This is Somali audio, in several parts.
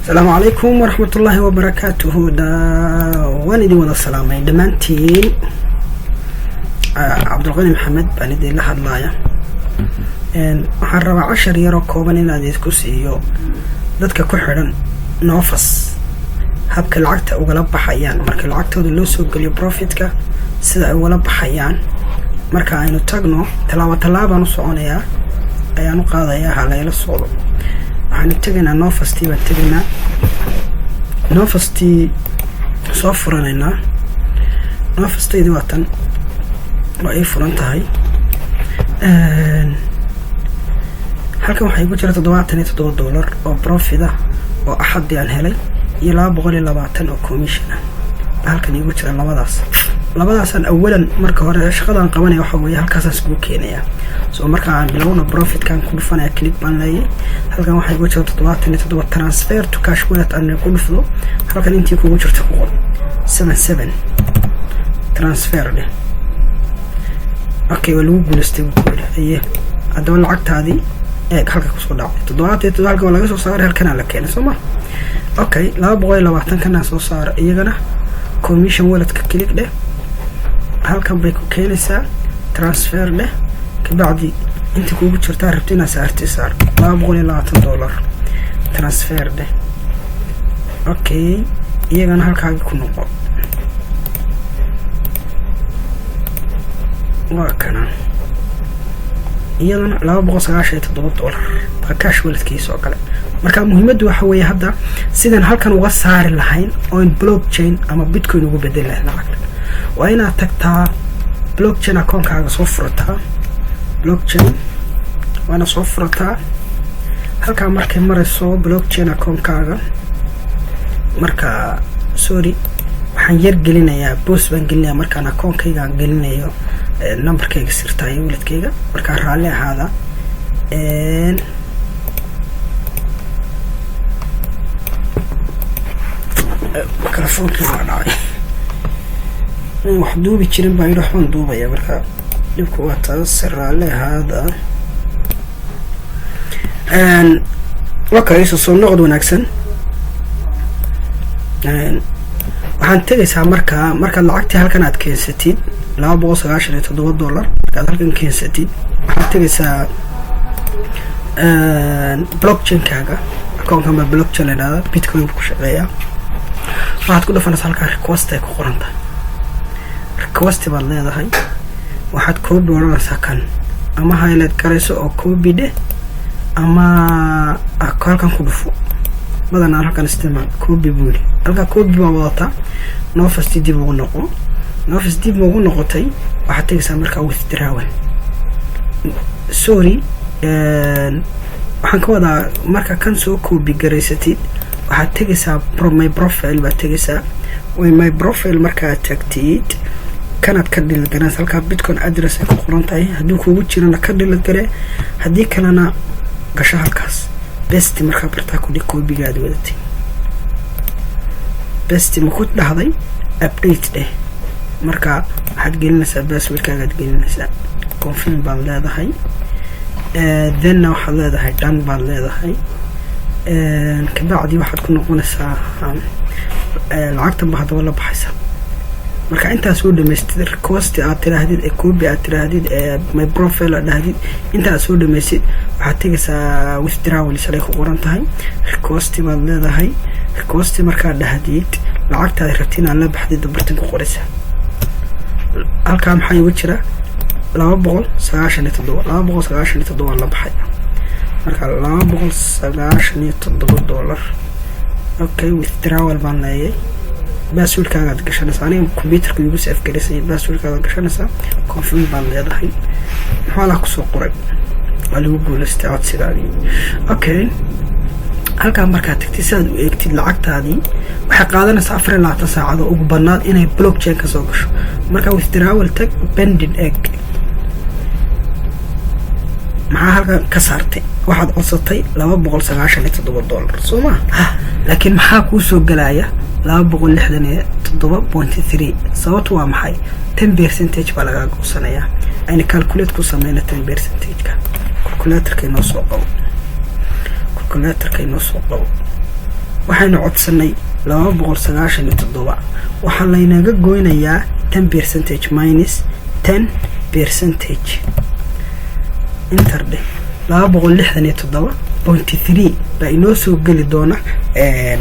السلام عليكم ورحمة الله وبركاته. وأنا دي ولا السلام دمانتين عبد الغني محمد بندي لها اللاية waxaan rabaa 10 yar oo kooban inaad isku siiyo dadka ku xiran Nofas habka lacagta uga baxayaan marka lacagtooda loo soo galiyo profitka sida ay wala baxayaan marka aynu tagno talaabo u soconayaa ayaan u qaadayaa halayla socdo waxaan tagaynaa Nofastii baan tagaynaa Nofastii soo furanaynaa Nofastii waatan way furan tahay halkan waxay ku jirtaa $77 oo profit ah oo axadii aan helay iyo 220 oo commission ah halkan igu jira labadaas awalan marka hore shaqadan qabanay waxa weeye halkaas isku keenaya soo marka aan bilowno profit kan ku dhufanaya click baan leeyahay halkan waxay ku jirtaa $77 transfer to cash wallet aan ku dhufdo halkan intii ku jirta 77 transfer leh okay walagu guuleystay aye hadaba lacagtaadii halka ku soo dhacay 77 halka laga soo saaray halkan la keenay Soomaa okay 220 kana soo saar iyagana commission wallet ka click leh halkan bay ku keenaysaa transfer leh ka bacdi inta kugu jirtaa rabtina saartay saar $220 transfer leh okay iyagana halkaaga ku noqo وكنا iyadana $297 cash walletkiisa oo kale marka muhiimadu waxa weeye hadda sidan halkan uga saari lahayn oo in blockchain ama bitcoin ugu bedel lahayn lacag waa inaad tagtaa blockchain account-kaaga soo furataa blockchain waana soo furataa halka markay marayso blockchain account-kaaga marka sorry waxaan yar gelinayaa boss baan gelinayaa markaan account-kayga gelinayo numberkayga sirta iyo walletkayga marka raali ahaada mikrofoonka waa dhacay wax duubi jirin baa ilo waxaan duubaya marka dibku waa taas raali ahaada okay soo noqod wanaagsan waxaan tagaysaa marka lacagtii halkan aad keensatid $297 aad halkan keensatid waxaad tagaysaa blockchain-kaaga account-kan baa blockchain leedahay bitcoin ku shaqeeya waxaad ku dhufanaysaa halka request ay ku qoran tahay request baad leedahay waxaad code oranaysaa kan ama highlight garayso oo copy de ama halkan ku dhufo badanaa halkan isticmaal copy buuli halka copy baa wadataa Nofastii dib ugu noqo Nofas dib ugu noqotay waxaad tagaysaa marka withdrawal sorry waxaan ka wadaa marka kan soo copy garaysatid waxaad tagaysaa my profile baad tagaysaa my profile marka tagtid kanaad ka dhil garanaysaa halka bitcoin address ay ku qoran tahay haddii kugu jirana ka dhil gare haddii kalena gasho halkaas best marka bartaa ku dhig copy-gaad wadatay best ma ku dhahday update eh marka waxaad gelinaysaa password-kaaga gelinaysaa confirm baad leedahay then waxaad leedahay done baad leedahay ka bacdi waxaad ku noqonaysaa lacagtan ba hadaba la baxaysa marka intaas soo dhameystid request aad tiraahdid copy aad tiraahdid my profile aad dhahdid intaas soo dhameystid waxaad tagaysaa withdrawal shalay ku qoran tahay request baad leedahay request marka dhahdid lacagtaada rabtina la baxdid bartan ku qoraysa halka maxay ugu jira $297 la baxay marka $297 okay withdrawal baan leeyahay password-kaaga aad gashanaysaa aniga computer-ka igu save gareysay password-kaaga gashanaysaa confirm baan leedahay maxaa la ku soo qoray waligu guuleystay codsigaadii okay halka markaad tagtid saad u eegtid lacagtaadii waxay qaadanaysaa 24 saacadood ugu banaad inay blockchain ka soo gasho marka withdrawal tag pending egg maxaa halkan ka saartay waxaad codsatay $297 Soomaa laakiin maxaa ku soo galaya 267.3 sababtu waa maxay 10% baa laga goosanayaa ayna calculate ku sameeyna 10%-ka calculator-ka inoo soo qabo waxaynu codsanay 297 waxaa laynaga goynayaa 10% minus 10% enter de 267.3 baa inoo soo geli doona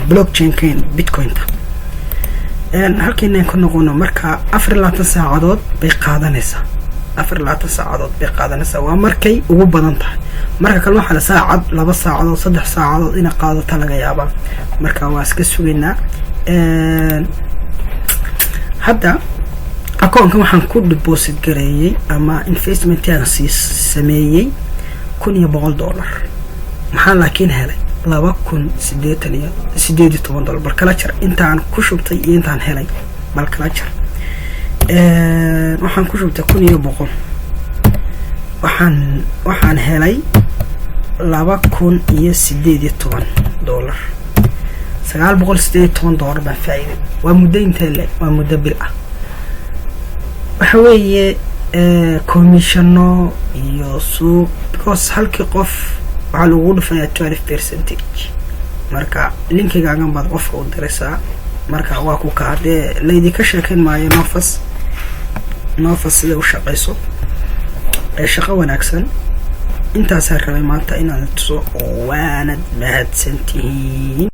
blockchain bitcoin-ta halkeenaan ku noqono marka 24 saacadood bay qaadanaysaa 24 saacadood bay qaadanaysaa waa markay ugu badan tahay marka kale waxa la saacad 2 saacadood 3 saacadood ina qaadato laga yaabaa marka waa iska sugeynaa hadda akoonkan waxaan ku deposit gareeyay ama investment aan sameeyay $1,100 maxaa laakiin helay $2,018 bal kala jar intaan ku shubtay iyo intaan helay bal kala jar waxaan ku shubtay $1,100 waxaan helay $2,018 $918 baan faa'iiday waa muddo intee le waa muddo bil ah waxa weeye commissiono iyo suuq because halkii qof waxaa lagu dhufayaa 12% marka linkigaagan baad qofka u diraysaa marka waa ku kaadee laydinka sheekayn maayo Novas sida u shaqayso shaqo wanaagsan intaas rabay maanta inaan tuso oo waanad mahadsantihiin